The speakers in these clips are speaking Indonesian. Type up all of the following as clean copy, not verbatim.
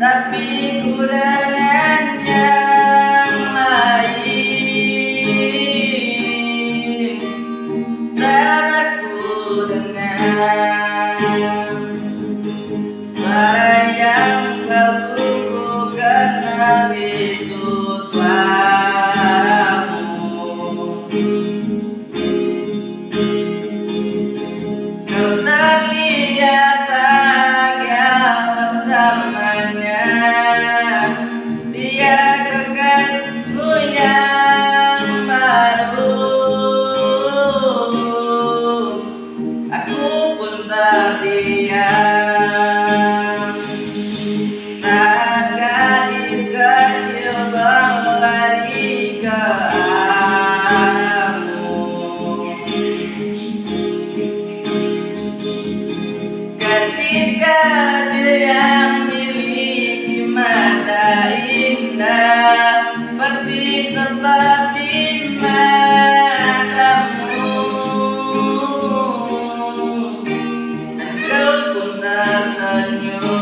tapi ku dengan yang lain. Sabarku dengan suara yang selalu ku kenal, itu suaramu. Kau terlihat bahagia bersamanya, dia kekasihku yang baru. Aku pun terdiam saat gadis kecil berlari ke arahmu. Gadis kecil yang miliki mata indah, persis seperti matamu. Aku pun tersenyum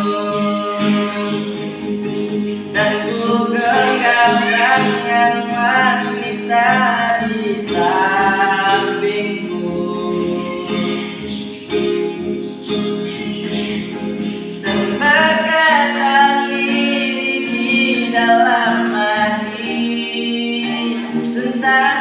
dan ku genggam tangan wanita di sampingku, dan berkata lirih di dalam hati tentang